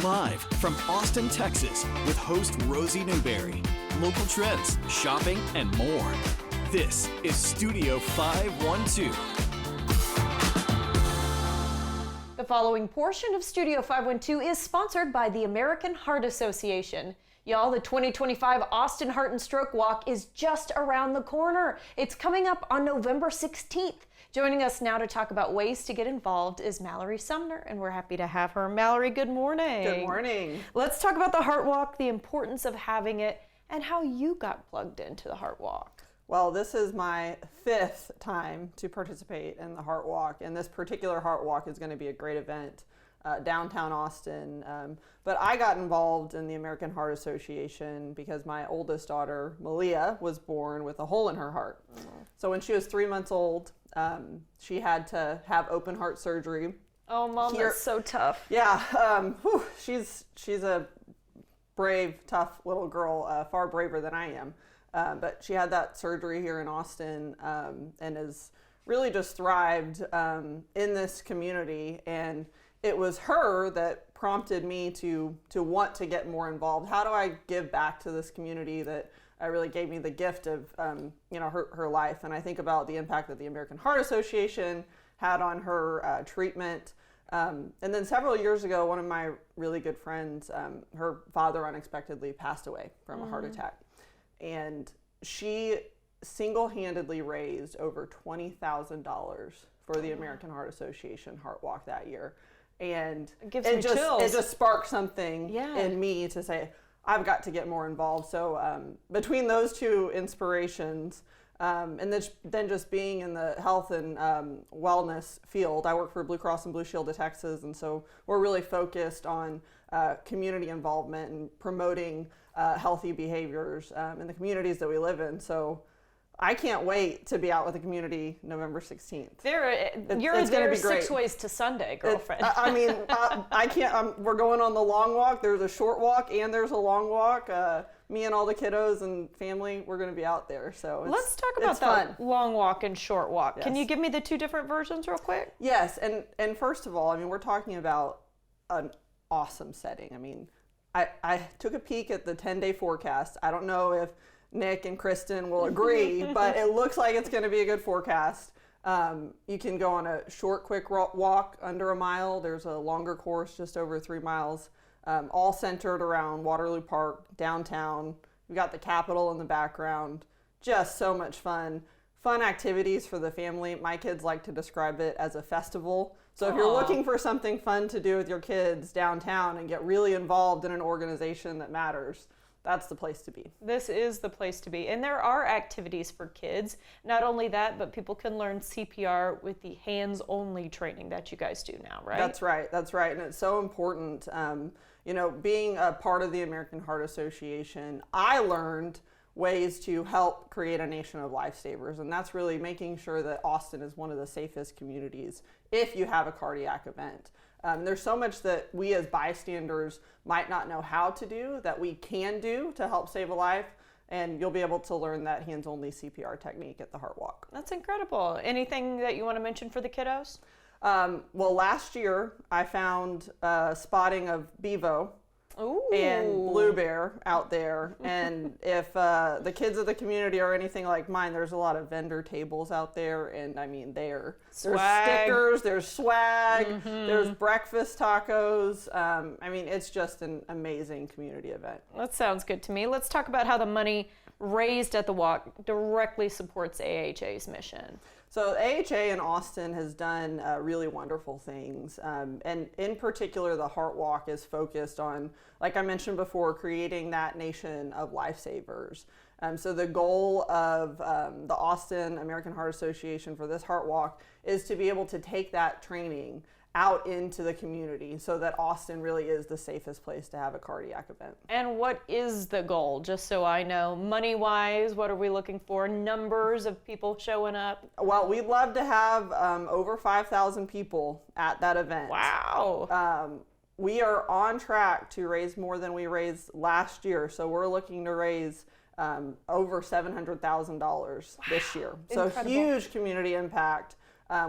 Live from Austin, Texas, with host Rosie Newberry. Local trends, shopping, and more. This is Studio 512. The following portion of Studio 512 is sponsored by the American Heart Association. Y'all, the 2025 Austin Heart and Stroke Walk is just around the corner. It's coming up on November 16th. Joining us now to talk about ways to get involved is Mallory Sumner, and we're happy to have her. Mallory, good morning. Good morning. Let's talk about the Heart Walk, the importance of having it, and how you got plugged into the Heart Walk. Well, this is my 5th time to participate in the Heart Walk, and this particular Heart Walk is going to be a great event downtown Austin. But I got involved in the American Heart Association because my oldest daughter, Malia, was born with a hole in her heart. So when she was 3 months old, she had to have open heart surgery. Oh, Mom, that's so tough. Yeah, she's a brave, tough little girl, far braver than I am. But she had that surgery here in Austin and has really just thrived in this community. And it was her that prompted me to want to get more involved. How do I give back to this community that really gave me the gift of her life? And I think about the impact that the American Heart Association had on her treatment. And then several years ago, one of my really good friends, her father unexpectedly passed away from a heart attack. And she single-handedly raised over $20,000 for the American Heart Association Heart Walk that year. And it just sparked something in me to say, I've got to get more involved. So between those two inspirations, and then just being in the health and wellness field, I work for Blue Cross and Blue Shield of Texas, and so we're really focused on community involvement and promoting healthy behaviors in the communities that we live in. So I can't wait to be out with the community November 16th. You're there 6 ways to Sunday, girlfriend. I can't. We're going on the long walk. There's a short walk and there's a long walk. Me and all the kiddos and family, we're going to be out there. So let's talk about that long walk and short walk. Yes. Can you give me the two different versions real quick? Yes, and first of all, we're talking about an awesome setting. I took a peek at the 10-day forecast. I don't know if Nick and Kristen will agree, but it looks like it's going to be a good forecast. You can go on a short, quick walk under a mile. There's a longer course just over 3 miles, all centered around Waterloo Park, downtown. We've got the Capitol in the background. Just so much fun. Fun activities for the family. My kids like to describe it as a festival. So if you're looking for something fun to do with your kids downtown and get really involved in an organization that matters, that's the place to be. This is the place to be. And there are activities for kids. Not only that, but people can learn CPR with the hands-only training that you guys do now, right? That's right. And it's so important. Being a part of the American Heart Association, I learned ways to help create a nation of lifesavers. And that's really making sure that Austin is one of the safest communities if you have a cardiac event. There's so much that we as bystanders might not know how to do that we can do to help save a life, and you'll be able to learn that hands-only CPR technique at the Heart Walk. That's incredible. Anything that you want to mention for the kiddos? Well, last year I found spotting of bevo and blue bear out there, and if the kids of the community are anything like mine, there's a lot of vendor tables out there, and there's stickers, there's swag, there's breakfast tacos. It's just an amazing community event. That sounds good to me. Let's talk about how the money raised at the walk directly supports AHA's mission. So AHA in Austin has done really wonderful things. And in particular, the Heart Walk is focused on, like I mentioned before, creating that nation of lifesavers. So the goal of the Austin American Heart Association for this Heart Walk is to be able to take that training out into the community so that Austin really is the safest place to have a cardiac event. And what is the goal, just so I know? Money-wise, what are we looking for? Numbers of people showing up? Well, we'd love to have over 5,000 people at that event. Wow. We are on track to raise more than we raised last year, so we're looking to raise over $700,000 this year. So Incredible. Huge community impact.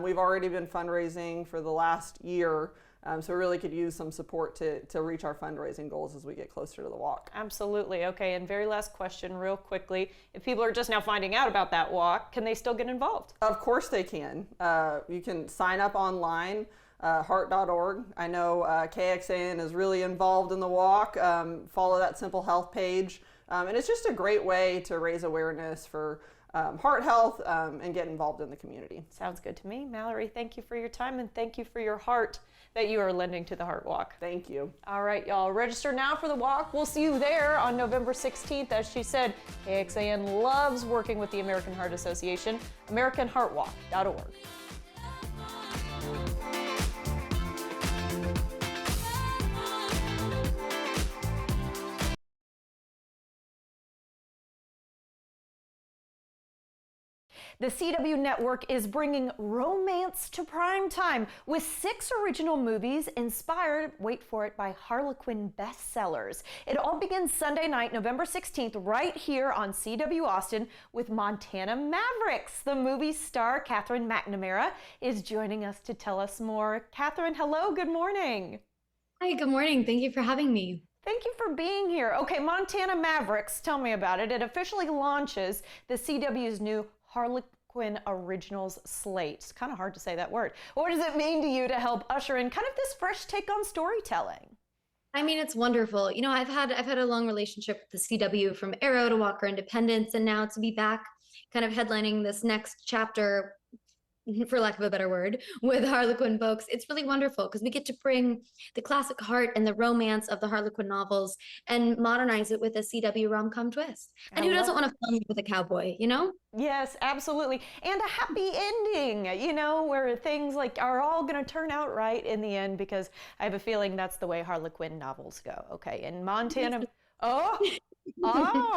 We've already been fundraising for the last year So we really could use some support to reach our fundraising goals as we get closer to the walk. Absolutely. Okay, and very last question real quickly. If people are just now finding out about that walk, can they still get involved? Of course they can. You can sign up online, heart.org. I know KXAN is really involved in the walk. Follow that Simple Health page. And it's just a great way to raise awareness for heart health and get involved in the community. Sounds good to me. Mallory, thank you for your time and thank you for your heart that you are lending to the Heart Walk. Thank you. All right, y'all, register now for the walk. We'll see you there on November 16th. As she said, KXAN loves working with the American Heart Association, AmericanHeartWalk.org. The CW network is bringing romance to prime time with 6 original movies inspired, wait for it, by Harlequin bestsellers. It all begins Sunday night, November 16th, right here on CW Austin with Montana Mavericks. The movie star, Catherine McNamara, is joining us to tell us more. Catherine, hello, good morning. Hi, good morning. Thank you for having me. Thank you for being here. Okay, Montana Mavericks, tell me about it. It officially launches the CW's new Harlequin Originals slate. It's kind of hard to say that word. What does it mean to you to help usher in kind of this fresh take on storytelling? I mean, it's wonderful. You know, I've had a long relationship with the CW from Arrow to Walker Independence, and now to be back kind of headlining this next chapter, for lack of a better word, with Harlequin books. It's really wonderful because we get to bring the classic heart and the romance of the Harlequin novels and modernize it with a CW rom-com twist. And who doesn't want to fall in love with a cowboy, you know? Yes, absolutely. And a happy ending, you know, where things like are all going to turn out right in the end, because I have a feeling that's the way Harlequin novels go. Okay, and Montana... Oh,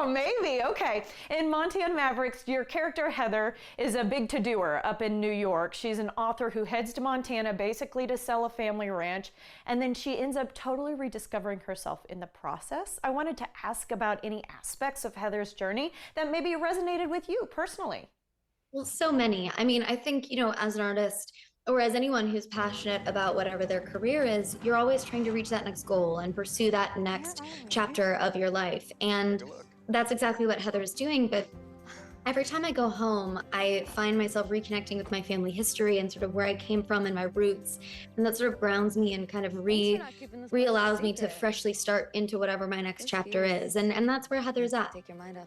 maybe. Okay. In Montana Mavericks, your character Heather is a big to-doer up in New York. She's an author who heads to Montana basically to sell a family ranch, and then she ends up totally rediscovering herself in the process. I wanted to ask about any aspects of Heather's journey that maybe resonated with you personally. Well, so many. I mean, I think, you know, as an artist, or as anyone who's passionate about whatever their career is, you're always trying to reach that next goal and pursue that next chapter of your life. And that's exactly what Heather is doing. But every time I go home, I find myself reconnecting with my family history and sort of where I came from and my roots. And that sort of grounds me and kind of re-allows me to freshly start into whatever my next chapter is. And that's where Heather's at.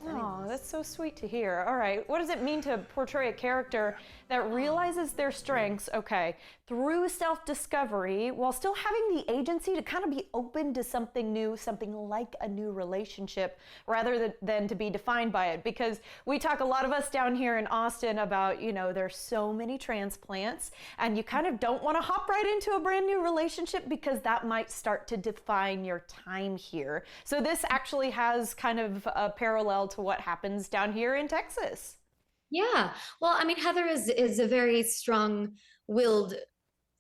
Oh, that's so sweet to hear. All right, what does it mean to portray a character that realizes their strengths, okay, through self-discovery, while still having the agency to kind of be open to something new, something like a new relationship, rather than to be defined by it? Because we talk, a lot of us down here in Austin, about, you know, there's so many transplants, and you kind of don't want to hop right into a brand new relationship because that might start to define your time here. So this actually has kind of a parallel to what happens down here in Texas. Yeah. Well, I mean, Heather is a very strong-willed,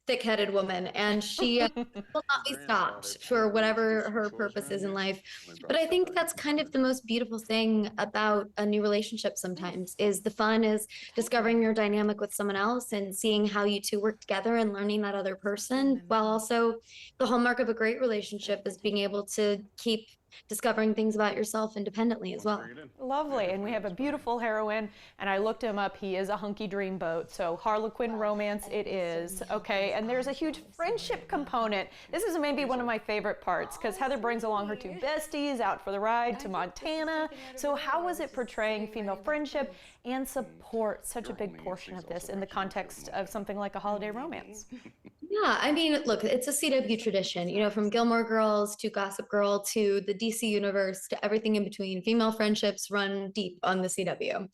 thick-headed woman, and she will not be stopped for whatever her purpose is in life. But I think that's kind of the most beautiful thing about a new relationship sometimes, is the fun is discovering your dynamic with someone else and seeing how you two work together and learning that other person, while also the hallmark of a great relationship is being able to keep discovering things about yourself independently as well. Lovely. And we have a beautiful heroine, and I looked him up. He is a hunky dreamboat. So Harlequin romance it is. Okay. And there's a huge friendship component. This is maybe one of my favorite parts, because Heather brings along her 2 besties out for the ride to Montana. So how was it portraying female friendship and support, such a big portion of this in the context of something like a holiday romance? Yeah, I mean, look, it's a CW tradition, you know, from Gilmore Girls to Gossip Girl to the DC universe to everything in between. Female friendships run deep on the CW.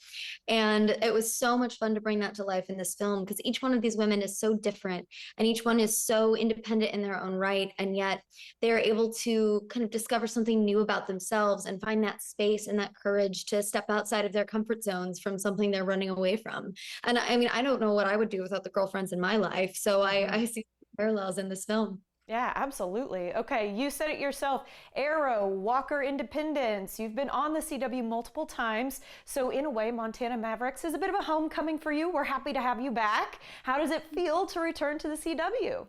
And it was so much fun to bring that to life in this film, because each one of these women is so different and each one is so independent in their own right. And yet they're able to kind of discover something new about themselves and find that space and that courage to step outside of their comfort zones from something they're running away from. And I mean, I don't know what I would do without the girlfriends in my life. So I see parallels in this film. Yeah, absolutely. Okay, you said it yourself. Arrow, Walker Independence. You've been on the CW multiple times. So in a way, Montana Mavericks is a bit of a homecoming for you. We're happy to have you back. How does it feel to return to the CW?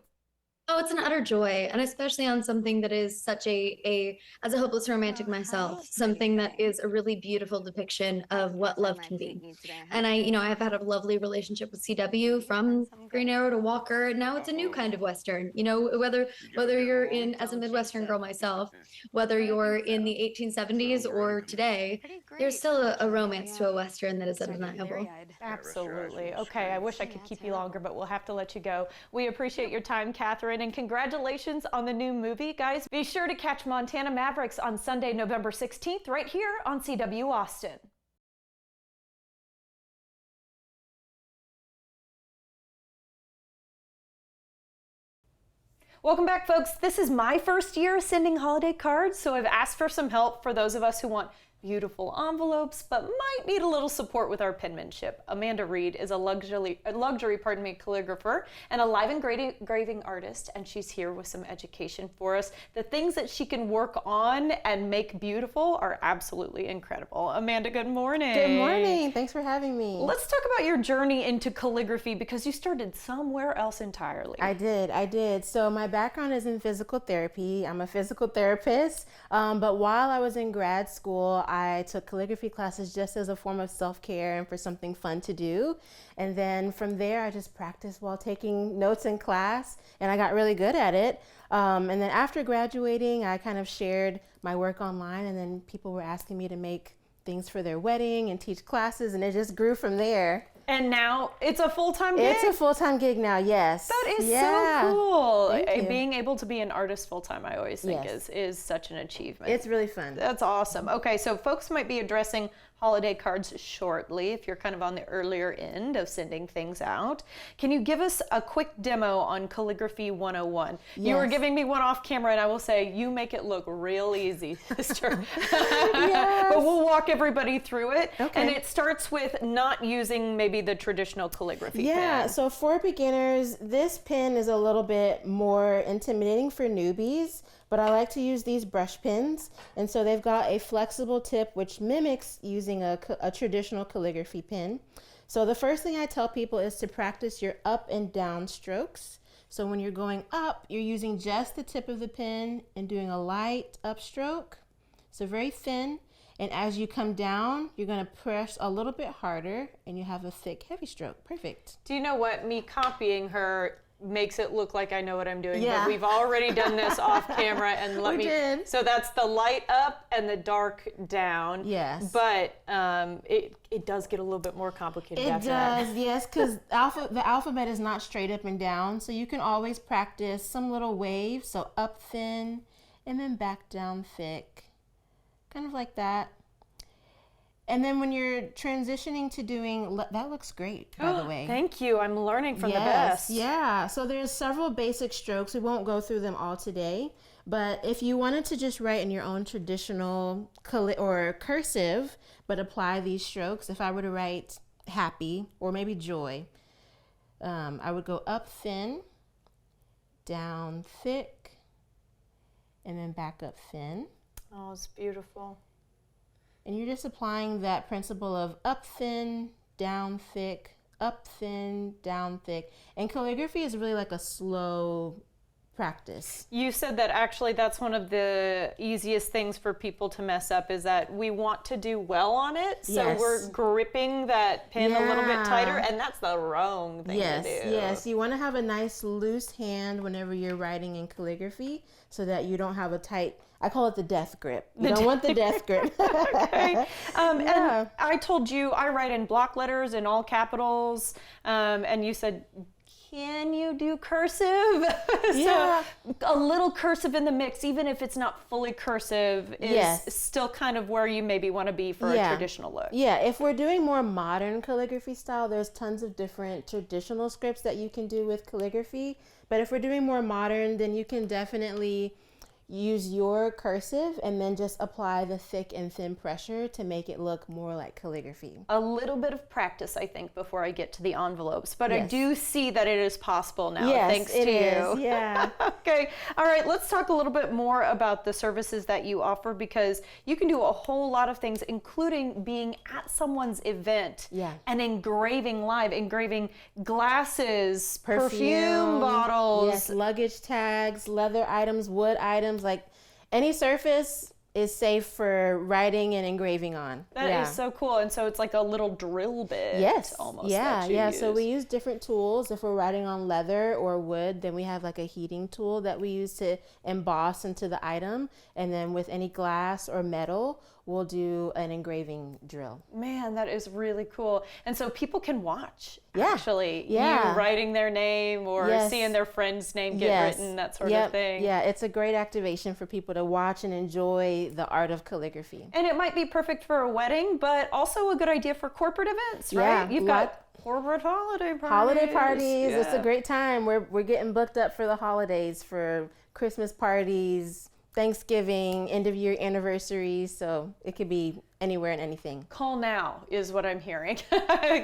Oh, it's an utter joy, and especially on something that is such as a hopeless romantic myself, something that is a really beautiful depiction of what love can be. And I've had a lovely relationship with CW from Green Arrow to Walker, and now it's a new kind of Western. Whether you're in as a Midwestern girl myself, whether you're in the 1870s or today, there's still a romance to a Western that is undeniable. Absolutely. Okay, I wish I could keep you longer, but we'll have to let you go. We appreciate your time, Catherine, and congratulations on the new movie. Guys, be sure to catch Montana Mavericks on Sunday, November 16th, right here on CW Austin. Welcome back, folks. This is my first year sending holiday cards, so I've asked for some help for those of us who want beautiful envelopes, but might need a little support with our penmanship. Amanda Reed is a luxury calligrapher and a live engraving artist, and she's here with some education for us. The things that she can work on and make beautiful are absolutely incredible. Amanda, good morning. Good morning. Thanks for having me. Let's talk about your journey into calligraphy, because you started somewhere else entirely. I did. So my background is in physical therapy. I'm a physical therapist, but while I was in grad school, I took calligraphy classes just as a form of self-care and for something fun to do. And then from there, I just practiced while taking notes in class, and I got really good at it. And then after graduating, I kind of shared my work online, and then people were asking me to make things for their wedding and teach classes, and it just grew from there. And now it's a full-time gig? It's a full-time gig now, yes. That is so cool. Thank you. Being able to be an artist full-time, I always think is such an achievement. It's really fun. That's awesome. Okay, so folks might be addressing holiday cards shortly if you're kind of on the earlier end of sending things out. Can you give us a quick demo on Calligraphy 101? Yes. You were giving me one off camera, and I will say you make it look real easy, sister. Yes. But we'll walk everybody through it. Okay. And it starts with not using maybe the traditional calligraphy pen. So for beginners, this pen is a little bit more intimidating for newbies, but I like to use these brush pens. And so they've got a flexible tip which mimics using a traditional calligraphy pen. So the first thing I tell people is to practice your up and down strokes. So when you're going up, you're using just the tip of the pen and doing a light upstroke, so very thin. And as you come down, you're going to press a little bit harder, and you have a thick, heavy stroke. Perfect. Do you know what? Me copying her makes it look like I know what I'm doing, Yeah. but we've already done this off camera, and We did. So that's the light up and the dark down. Yes. But it does get a little bit more complicated It after does, that. yes, because the alphabet is not straight up and down, so you can always practice some little waves, so up thin and then back down thick, kind of like that. And then when you're transitioning to doing, that looks great, by the way. Thank you. I'm learning from the best. Yeah, so there's several basic strokes. We won't go through them all today, but if you wanted to just write in your own traditional or cursive, but apply these strokes, if I were to write happy or maybe joy, I would go up thin, down thick, and then back up thin. Oh, it's beautiful. And you're just applying that principle of up thin, down thick, up thin, down thick. And calligraphy is really like a slow practice. You said that actually that's one of the easiest things for people to mess up, is that we want to do well on it. So Yes. we're gripping that pen a little bit Yeah. tighter, and that's the wrong thing to do. Yes. You want to have a nice loose hand whenever you're writing in calligraphy so that you don't have a tight, I call it the death grip. You don't want the death grip. Okay. Yeah. And I told you I write in block letters in all capitals, and you said, can you do cursive? Yeah. So a little cursive in the mix, even if it's not fully cursive, is Yes. still kind of where you maybe want to be for a traditional look. Yeah, if we're doing more modern calligraphy style, there's tons of different traditional scripts that you can do with calligraphy. But if we're doing more modern, then you can definitely use your cursive and then just apply the thick and thin pressure to make it look more like calligraphy. A little bit of practice, I think, before I get to the envelopes, but I Yes. do see that it is possible now, Yes, thanks it to is. you. Yeah. Okay, all right, let's talk a little bit more about the services that you offer, because you can do a whole lot of things, including being at someone's event Yeah. and engraving live, engraving glasses, perfume bottles. Yes, luggage tags, leather items, wood items, like any surface is safe for writing and engraving on. That is so cool. And so it's like a little drill bit. Yes. Almost. Yeah, that you yeah. use. So we use different tools. If we're writing on leather or wood, then we have like a heating tool that we use to emboss into the item. And then with any glass or metal, we'll do an engraving drill. Man, that is really cool. And so people can watch, Yeah. actually, Yeah. you writing their name or Yes. seeing their friend's name get Yes. written, that sort Yep. of thing. Yeah, it's a great activation for people to watch and enjoy the art of calligraphy. And it might be perfect for a wedding, but also a good idea for corporate events, right? Yeah, You've got corporate holiday parties. Holiday parties, it's a Yeah. great time. We're getting booked up for the holidays, for Christmas parties, Thanksgiving, end of year anniversaries, so it could be anywhere and anything. Call now is what I'm hearing.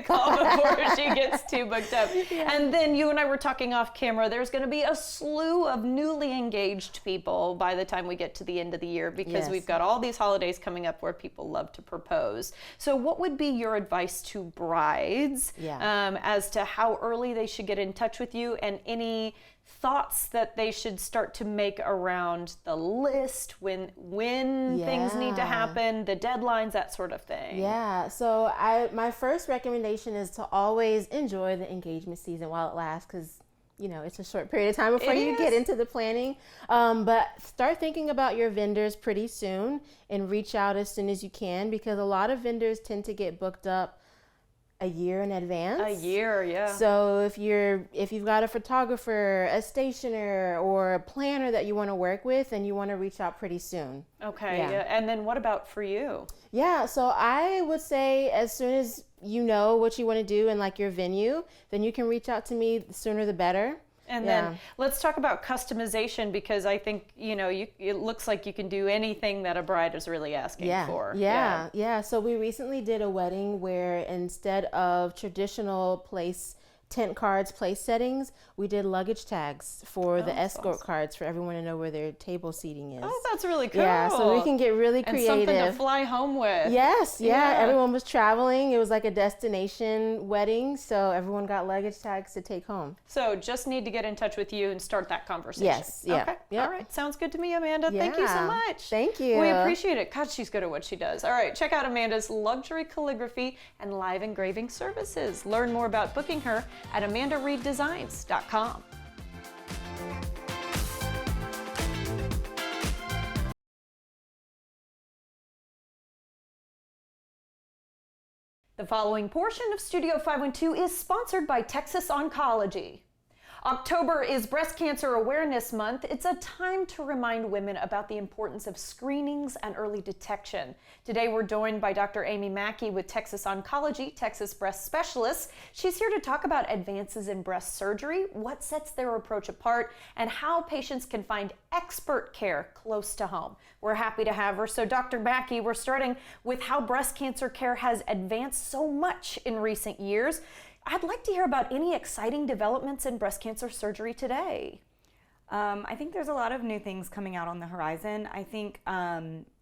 Call before she gets too booked up. And then you and I were talking off camera, there's going to be a slew of newly engaged people by the time we get to the end of the year, because Yes. we've got all these holidays coming up where people love to propose. So what would be your advice to brides as to how early they should get in touch with you, and any thoughts that they should start to make around the list, when things need to Yeah. happen, the deadlines, that sort of thing? Yeah, so my first recommendation is to always enjoy the engagement season while it lasts, because it's a short period of time before you get into the planning. But start thinking about your vendors pretty soon and reach out as soon as you can, because a lot of vendors tend to get booked up a year in advance. A year, yeah. So if you've got a photographer, a stationer, or a planner that you want to work with, and you want to reach out pretty soon. Okay, Yeah. yeah. And then what about for you? Yeah, so I would say as soon as you know what you want to do and like your venue, then you can reach out to me. The sooner the better. And Yeah. then let's talk about customization, because I think, it looks like you can do anything that a bride is really asking for. Yeah. So we recently did a wedding where instead of traditional tent cards, place settings, we did luggage tags for the escort cards for everyone to know where their table seating is. Oh, that's really cool. Yeah, so we can get really and creative. something to fly home with. Yes, yeah. Yeah. Everyone was traveling. It was like a destination wedding, so everyone got luggage tags to take home. So just need to get in touch with you and start that conversation. Yes, yeah. Okay, Yep. all right. Sounds good to me, Amanda. Thank you so Yeah. much. Thank you. We appreciate it. God, she's good at what she does. All right, check out Amanda's luxury calligraphy and live engraving services. Learn more about booking her at amandareeddesigns.com. The following portion of Studio 512 is sponsored by Texas Oncology. October is Breast Cancer Awareness Month. It's a time to remind women about the importance of screenings and early detection. Today we're joined by Dr. Amy Mackey with Texas Oncology, Texas Breast Specialist. She's here to talk about advances in breast surgery, what sets their approach apart, and how patients can find expert care close to home. We're happy to have her. So Dr. Mackey, we're starting with how breast cancer care has advanced so much in recent years. I'd like to hear about any exciting developments in breast cancer surgery today. I think there's a lot of new things coming out on the horizon. I think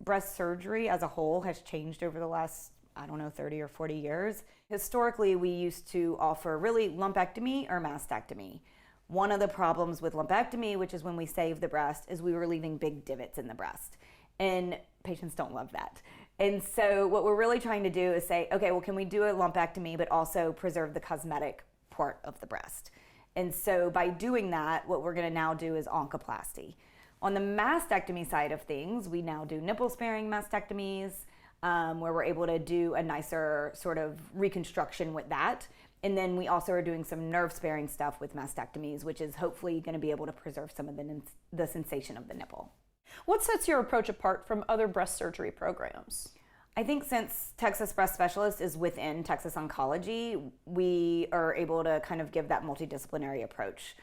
breast surgery as a whole has changed over the last, 30 or 40 years. Historically, we used to offer really lumpectomy or mastectomy. One of the problems with lumpectomy, which is when we save the breast, is we were leaving big divots in the breast. And patients don't love that. And so what we're really trying to do is say, okay, well, can we do a lumpectomy but also preserve the cosmetic part of the breast? And so by doing that, what we're gonna now do is oncoplasty. On the mastectomy side of things, we now do nipple-sparing mastectomies, where we're able to do a nicer sort of reconstruction with that. And then we also are doing some nerve-sparing stuff with mastectomies, which is hopefully gonna be able to preserve some of the sensation of the nipple. What sets your approach apart from other breast surgery programs? I think since Texas Breast Specialist is within Texas Oncology, we are able to kind of give that multidisciplinary approach.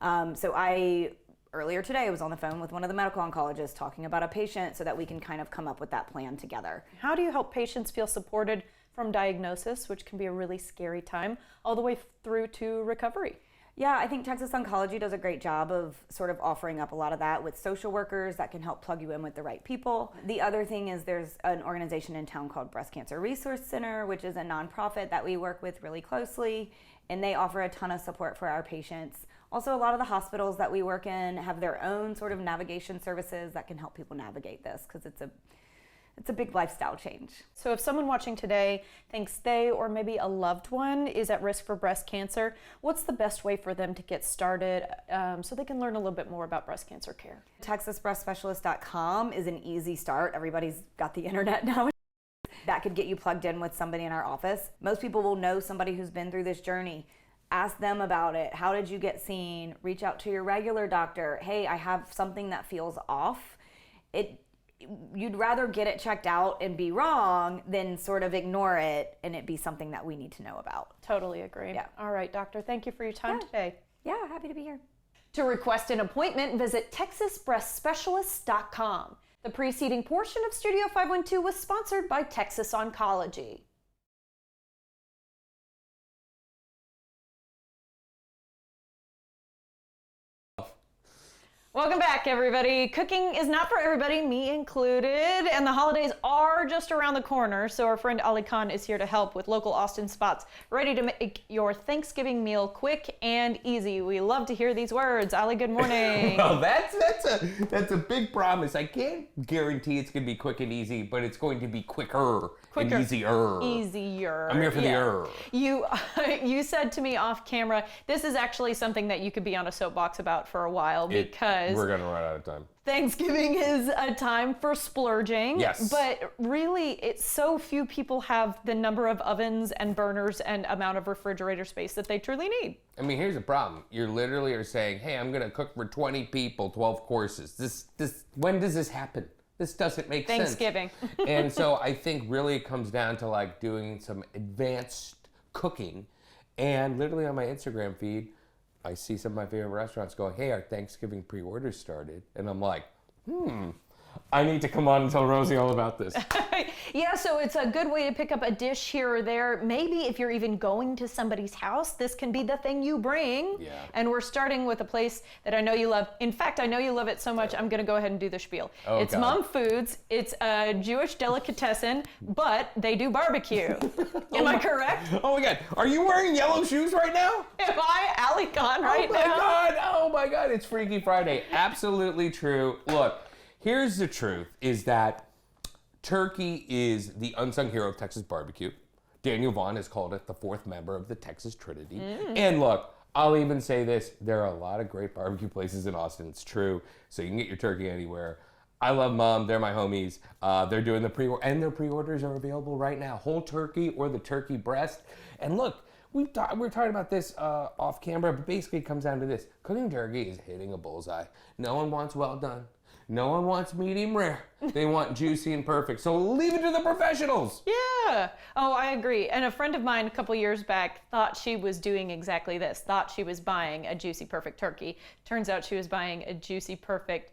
So I earlier today I was on the phone with one of the medical oncologists talking about a patient so that we can kind of come up with that plan together. How do you help patients feel supported from diagnosis, which can be a really scary time, all the way through to recovery? Yeah, I think Texas Oncology does a great job of sort of offering up a lot of that with social workers that can help plug you in with the right people. The other thing is there's an organization in town called Breast Cancer Resource Center, which is a nonprofit that we work with really closely, and they offer a ton of support for our patients. Also, a lot of the hospitals that we work in have their own sort of navigation services that can help people navigate this, because it's a big lifestyle change. So if someone watching today thinks they or maybe a loved one is at risk for breast cancer, what's the best way for them to get started so they can learn a little bit more about breast cancer care? TexasBreastSpecialist.com is an easy start. Everybody's got the internet now. That could get you plugged in with somebody in our office. Most people will know somebody who's been through this journey. Ask them about it. How did you get seen? Reach out to your regular doctor. Hey, I have something that feels off. You'd rather get it checked out and be wrong than sort of ignore it and it be something that we need to know about. Totally agree. Yeah. All right, doctor, thank you for your time today. Yeah, happy to be here. To request an appointment, visit TexasBreastSpecialist.com. The preceding portion of Studio 512 was sponsored by Texas Oncology. Welcome back, everybody. Cooking is not for everybody, me included, and the holidays are just around the corner, so our friend Ali Khan is here to help with local Austin spots, ready to make your Thanksgiving meal quick and easy. We love to hear these words. Ali, good morning. Well, that's a big promise. I can't guarantee it's going to be quick and easy, but it's going to be quicker. And easier. Easier. I'm here for the You said to me off camera, this is actually something that you could be on a soapbox about for a while because we're going to run out of time. Thanksgiving is a time for splurging. Yes. But really, it's so few people have the number of ovens and burners and amount of refrigerator space that they truly need. I mean, here's the problem. You literally are saying, hey, I'm going to cook for 20 people, 12 courses. When does this happen? This doesn't make sense. Thanksgiving. And so I think really it comes down to like doing some advanced cooking. And literally on my Instagram feed, I see some of my favorite restaurants going, hey, our Thanksgiving pre-orders started. And I'm like, I need to come on and tell Rosie all about this. Yeah, so it's a good way to pick up a dish here or there. Maybe if you're even going to somebody's house, this can be the thing you bring. Yeah. And we're starting with a place that I know you love. In fact, I know you love it so much, I'm going to go ahead and do the spiel. Oh, it's God. Mom Foods. It's a Jewish delicatessen, but they do barbecue. Am I correct? Oh my God. Are you wearing yellow shoes right now? Am I Ali Khan right now? Oh my God. Oh my God. It's Freaky Friday. Absolutely true. Look, here's the truth is that turkey is the unsung hero of Texas barbecue. Daniel Vaughn has called it the fourth member of the Texas Trinity. And look, I'll even say this, there are a lot of great barbecue places in Austin. It's true. So you can get your turkey anywhere. I love Mom. They're my homies. They're doing the pre-order, and their pre-orders are available right now. Whole turkey or the turkey breast. And look, we're talking about this off camera, but basically it comes down to this. Cooking turkey is hitting a bullseye. No one wants well done. No one wants medium rare. They want juicy and perfect. So leave it to the professionals. Yeah. Oh, I agree. And a friend of mine a couple years back thought she was doing exactly this. Thought she was buying a Juicy Perfect turkey. Turns out she was buying a Juicy Perfect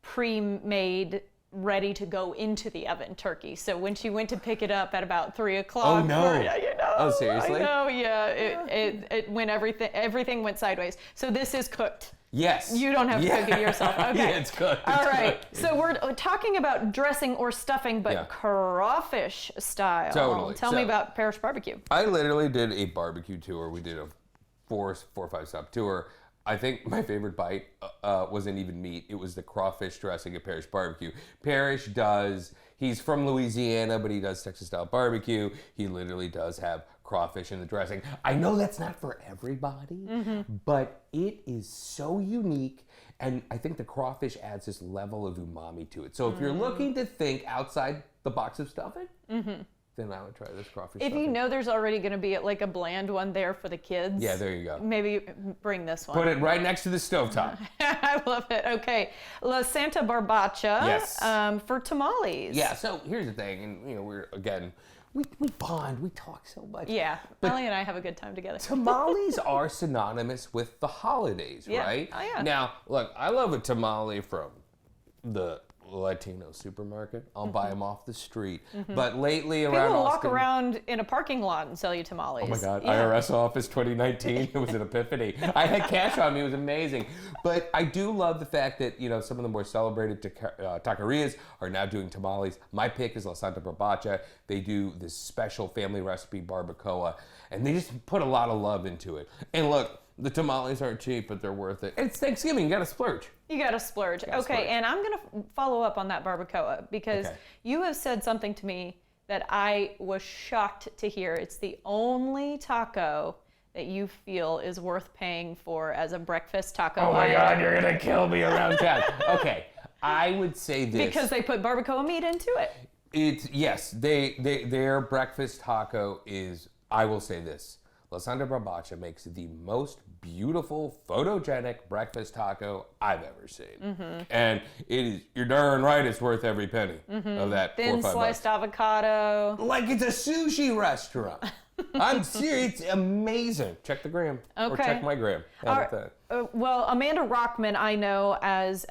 pre-made, ready to go into the oven turkey. So when she went to pick it up at about 3 o'clock. Oh, no. You know, Oh, seriously? I know, yeah. It went everything went sideways. So this is cooked. Yes. You don't have to cook it yourself. Okay. Yeah, it's good. All right. So we're talking about dressing or stuffing, but Yeah. crawfish style. Totally. Tell me about Parish Barbecue. I literally did a barbecue tour. We did a four or five stop tour. I think my favorite bite wasn't even meat. It was the crawfish dressing at Parish Barbecue. Parish he's from Louisiana, but he does Texas style barbecue. He literally does have crawfish in the dressing. I know that's not for everybody, but it is so unique. And I think the crawfish adds this level of umami to it. So if you're looking to think outside the box of stuffing, then I would try this crawfish If stuffing. you know there's already going to be like a bland one there for the kids. Yeah, there you go. Maybe bring this one. Put it right next to the stovetop. I love it. Okay. La Santa Barbacha Yes. for tamales. Yeah, so here's the thing, and we're we bond, we talk so much. Yeah, Ellie and I have a good time together. Tamales are synonymous with the holidays, Yeah. right? Oh, yeah. Now, look, I love a tamale from the Latino supermarket. I'll buy them off the street. But lately around People walk Austin, around in a parking lot and sell you tamales. oh my God, Yeah. IRS office 2019, it was an epiphany. I had cash on me, it was amazing. But I do love the fact that, you know, some of the more celebrated taquerias are now doing tamales. My pick is La Santa Barbacha. They do this special family recipe barbacoa, and they just put a lot of love into it. And look, the tamales aren't cheap, but they're worth it. It's Thanksgiving, you gotta splurge. You gotta splurge. Okay, splurge. and I'm gonna follow up on that barbacoa because Okay. you have said something to me that I was shocked to hear. It's the only taco that you feel is worth paying for as a breakfast taco. Oh my item. God, you're gonna kill me around town. Okay, I would say this. Because they put barbacoa meat into it. It's, yes, their breakfast taco is, I will say this, La Santa Barbacha makes the most beautiful, photogenic breakfast taco I've ever seen. And it is, you're darn right, it's worth every penny of that $4 or Thin $5. sliced avocado. Like it's a sushi restaurant. I'm serious, it's amazing. Check the gram. Or Okay. check my gram. How about that? Well, Amanda Rockman, I know as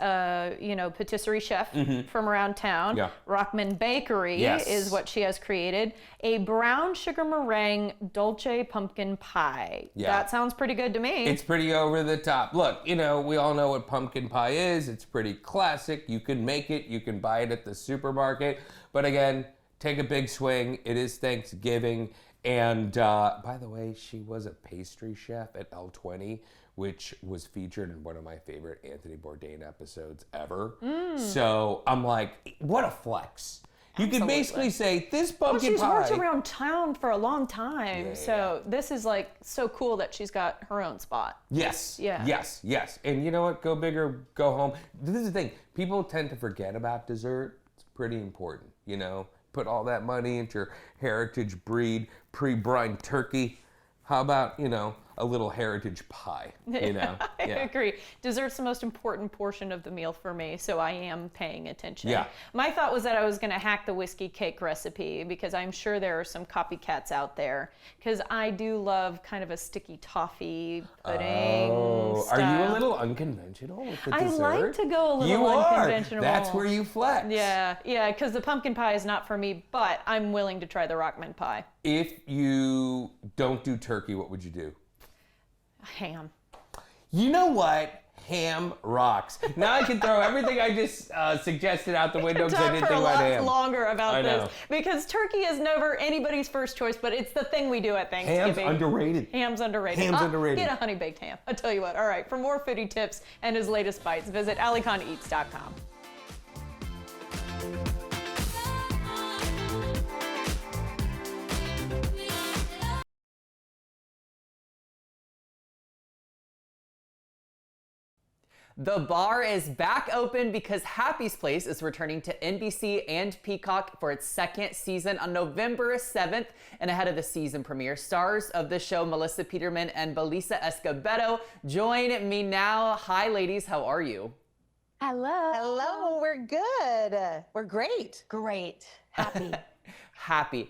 patisserie chef from around town. Yeah. Rockman Bakery Yes. is what she has created. A brown sugar meringue dolce pumpkin pie. Yeah. That sounds pretty good to me. It's pretty over the top. Look, you know, we all know what pumpkin pie is. It's pretty classic. You can make it. You can buy it at the supermarket. But again, take a big swing. It is Thanksgiving. And by the way, she was a pastry chef at L20, which was featured in one of my favorite Anthony Bourdain episodes ever. So I'm like, what a flex. You can basically say, this well, pumpkin she's pie. worked around town for a long time, Yeah, so this is like so cool that she's got her own spot. Yes. Yeah. Yes. Yes. And you know what? Go big or go home. This is the thing. People tend to forget about dessert. It's pretty important. You know, put all that money into your heritage breed, pre-brined turkey. How about, you know, a little heritage pie, you know? I agree. Dessert's the most important portion of the meal for me, so I am paying attention. Yeah. My thought was that I was going to hack the whiskey cake recipe because I'm sure there are some copycats out there because I do love kind of a sticky toffee pudding Oh, are you a style. little unconventional with the I dessert? like to go a little you unconventional. Are. That's where you flex. Yeah, because the pumpkin pie is not for me, but I'm willing to try the Rockman pie. If you don't do turkey, what would you do? Ham. You know what? Ham rocks. Now I can throw everything I just suggested out the window because I Talk didn't for a think about lot ham. longer about I know. this because turkey is never anybody's first choice, but it's the thing we do at Thanksgiving. Ham's underrated. Ham's underrated. Ham's underrated. Get a honey baked ham. I tell you what. All right. For more foodie tips and his latest bites, visit AliKhanEats.com. The bar is back open because Happy's Place is returning to NBC and Peacock for its second season on November 7th. And ahead of the season premiere, stars of the show, Melissa Peterman and Belisa Escobedo, join me now. Hi, ladies. How are you? Hello. Hello, we're good. We're great. Great. Happy.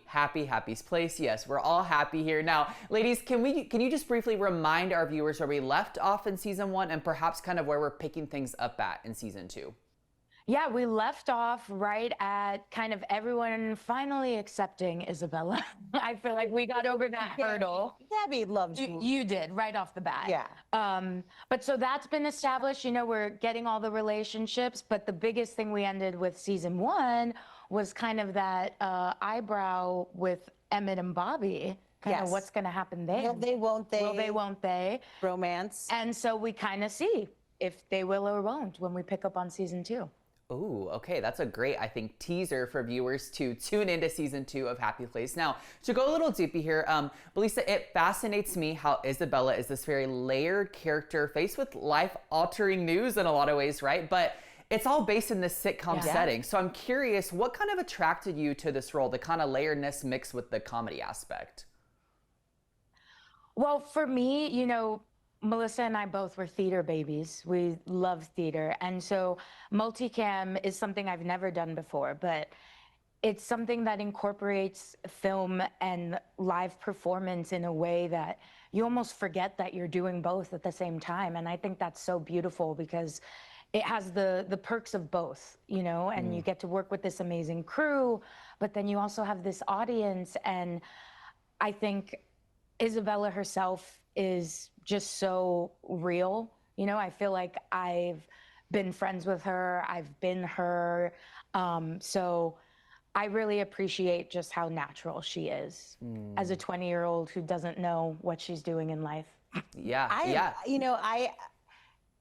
Happy's Place. Yes, we're all happy here. Now, ladies, can you just briefly remind our viewers where we left off in season 1 and perhaps kind of where we're picking things up at in season 2? Yeah, we left off right at kind of everyone finally accepting Isabella. I feel like we got over that hurdle. Gabby loved you. You did right off the bat. Yeah. But so that's been established. You know, we're getting all the relationships, but the biggest thing we ended with season 1 was kind of that eyebrow with Emmett and Bobby. Kind of Yes. what's going to happen there. Will they, won't they? Will they, won't they? Romance. And so we kind of see if they will or won't when we pick up on season 2. Ooh, okay, that's a great, I think, teaser for viewers to tune into season 2 of Happy Place. Now, to go a little deeper here, Belisa, it fascinates me how Isabella is this very layered character faced with life-altering news in a lot of ways, right? But it's all based in this sitcom setting. So I'm curious, what kind of attracted you to this role, the kind of layeredness mixed with the comedy aspect? Well, for me, you know, Melissa and I both were theater babies. We love theater. And so multicam is something I've never done before, but it's something that incorporates film and live performance in a way that you almost forget that you're doing both at the same time. And I think that's so beautiful because it has the perks of both, you know, and you get to work with this amazing crew, but then you also have this audience. And I think Isabella herself is just so real. You know, I feel like I've been friends with her, I've been her. So I really appreciate just how natural she is as a 20-year-old who doesn't know what she's doing in life. Yeah. You know,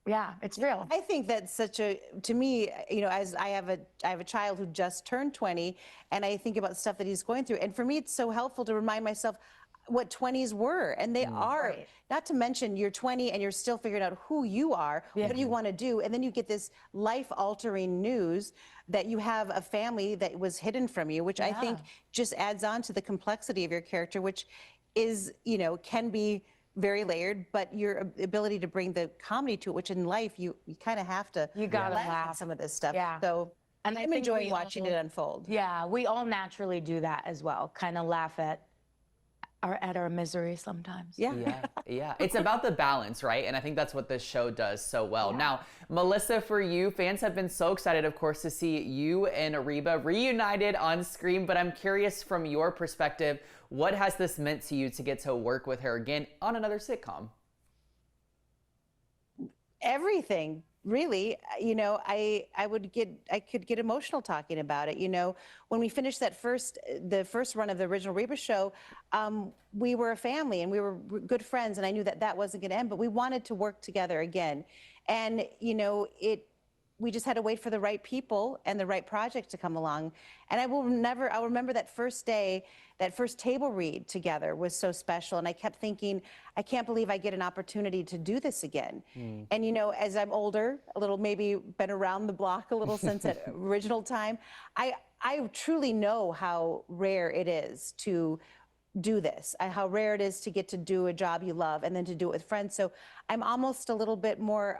Yeah, it's real. I think that's such a, to me, you know, as I have a child who just turned 20, and I think about stuff that he's going through. And for me, it's so helpful to remind myself what 20s were, and they are. Right. Not to mention you're 20 and you're still figuring out who you are, what do you want to do, and then you get this life-altering news that you have a family that was hidden from you, which I think just adds on to the complexity of your character, which is, you know, can be very layered, but your ability to bring the comedy to it, which in life you kind of have to. You gotta laugh laugh. at some of this stuff. Yeah. So And I I'm think enjoying we watching all- it unfold. Yeah, we all naturally do that as well, kind of laugh at our misery sometimes. Yeah. It's about the balance, right? And I think that's what this show does so well. Now, Melissa, for you, fans have been so excited, of course, to see you and Reba reunited on screen. But I'm curious, from your perspective, what has this meant to you to get to work with her again on another sitcom? Everything, really. You know, I could get emotional talking about it. You know, when we finished the first run of the original Reba show, we were a family and we were good friends, and I knew that that wasn't going to end, but we wanted to work together again. And you know, we just had to wait for the right people and the right project to come along. And I'll remember that first day, that first table read together was so special. And I kept thinking, I can't believe I get an opportunity to do this again. And you know, as I'm older, a little, maybe been around the block a little since that original time, I truly know how rare it is to do this, how rare it is to get to do a job you love and then to do it with friends. So I'm almost a little bit more,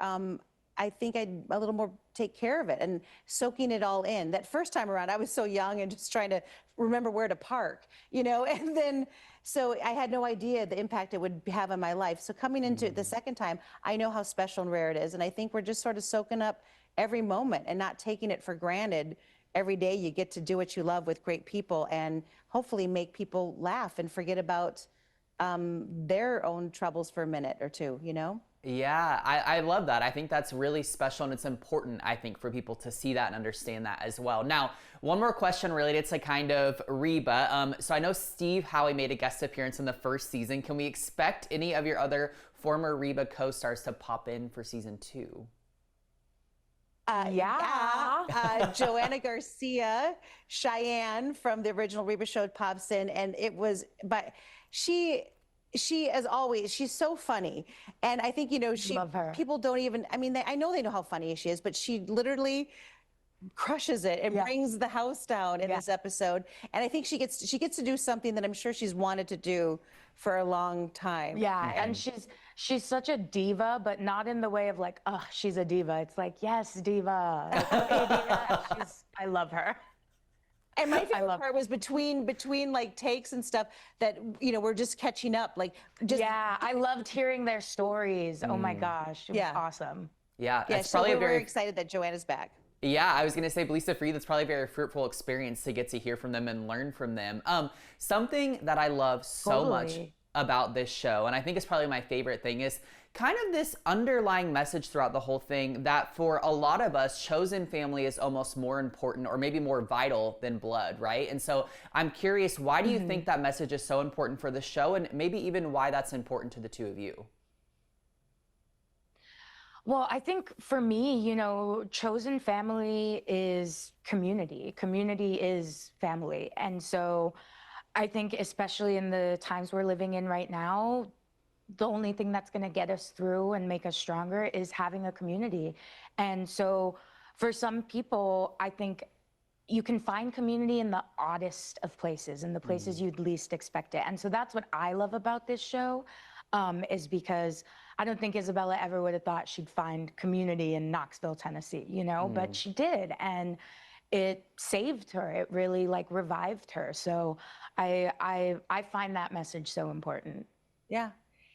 I think I'd a little more take care of it and soaking it all in. That first time around, I was so young and just trying to remember where to park, you know, and then, so I had no idea the impact it would have on my life. So coming into it the second time, I know how special and rare it is. And I think we're just sort of soaking up every moment and not taking it for granted. Every day you get to do what you love with great people and hopefully make people laugh and forget about their own troubles for a minute or two, you know? Yeah, I love that. I think that's really special, and it's important, I think, for people to see that and understand that as well. Now, one more question related to kind of Reba. So I know Steve Howey made a guest appearance in the first season. Can we expect any of your other former Reba co-stars to pop in for season 2? Joanna Garcia, Cheyenne from the original Reba show pops in, and it was, but she, as always, she's so funny. And I think, you know, Love her. people don't even, I mean, I know they know how funny she is, but she literally crushes it and brings the house down in this episode. And I think she gets to do something that I'm sure she's wanted to do for a long time. Yeah, and she's such a diva, but not in the way of like, oh, she's a diva. It's like, yes, diva. Like, okay, diva. And I love her. And my favorite part was between like takes and stuff that, you know, we're just catching up. Like, just I loved hearing their stories. Oh my gosh, it was awesome. Yeah, yeah. it's So probably we're a very very excited that Joanna's back. Yeah, I was gonna say, Belisa, for you, that's probably a very fruitful experience to get to hear from them and learn from them. Something that I love so much about this show, and I think it's probably my favorite thing, is kind of this underlying message throughout the whole thing that for a lot of us, chosen family is almost more important or maybe more vital than blood, right? And so I'm curious, why do you think that message is so important for the show, and maybe even why that's important to the two of you? Well, I think for me, you know, chosen family is community. Community is family. And so I think especially in the times we're living in right now, the only thing that's going to get us through and make us stronger is having a community. And so for some people, I think you can find community in the oddest of places, in the places you'd least expect it. And so that's what I love about this show, is because I don't think Isabella ever would have thought she'd find community in Knoxville, Tennessee, you know, but she did. And it saved her. It really like revived her. So I find that message so important. Yeah.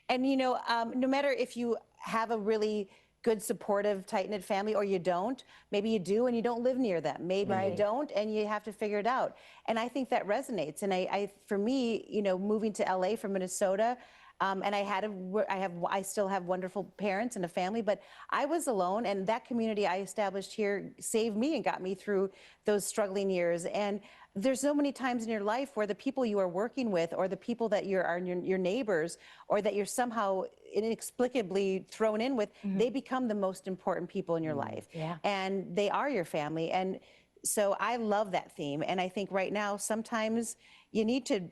And no matter if you have a really good, supportive, tight-knit family or you don't, maybe you do and you don't live near them. Maybe you don't and you have to figure it out. And I think that resonates. And for me, moving to LA from Minnesota, and I still have wonderful parents and a family, but I was alone, and that community I established here saved me and got me through those struggling years. And there's so many times in your life where the people you are working with, or the people that are your neighbors, or that you're somehow inexplicably thrown in with, they become the most important people in your life. Yeah. And they are your family. And so I love that theme. And I think right now, sometimes you need to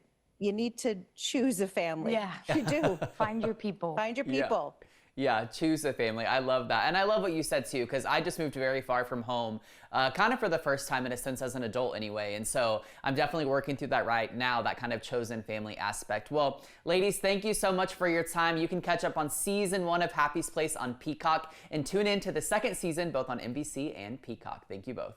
choose a family. Yeah. You do. Find your people. Find your people. Yeah, choose a family. I love that. And I love what you said too, because I just moved very far from home, kind of for the first time in a sense as an adult anyway. And so I'm definitely working through that right now, that kind of chosen family aspect. Well, ladies, thank you so much for your time. You can catch up on season 1 of Happy's Place on Peacock and tune in to the second season, both on NBC and Peacock. Thank you both.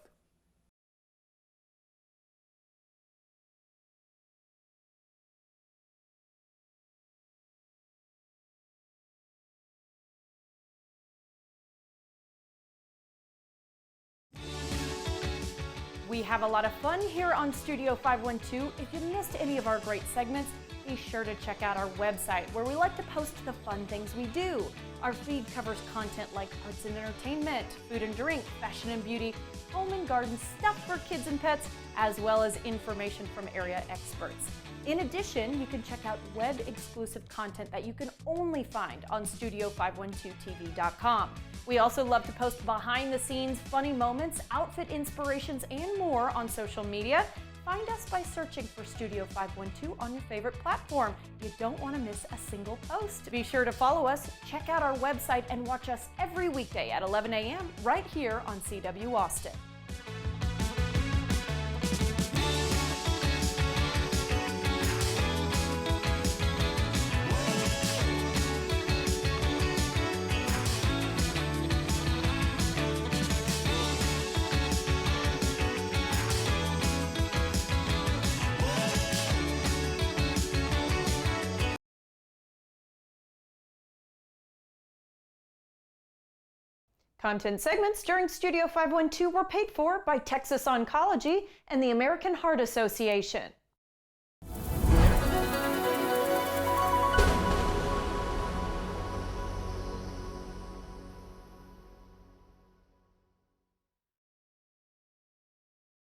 We have a lot of fun here on Studio 512. If you missed any of our great segments, be sure to check out our website where we like to post the fun things we do. Our feed covers content like arts and entertainment, food and drink, fashion and beauty, home and garden, stuff for kids and pets, as well as information from area experts. In addition, you can check out web-exclusive content that you can only find on Studio512TV.com. We also love to post behind-the-scenes funny moments, outfit inspirations, and more on social media. Find us by searching for Studio 512 on your favorite platform. You don't want to miss a single post. Be sure to follow us, check out our website, and watch us every weekday at 11 a.m. right here on CW Austin. Content segments during Studio 512 were paid for by Texas Oncology and the American Heart Association.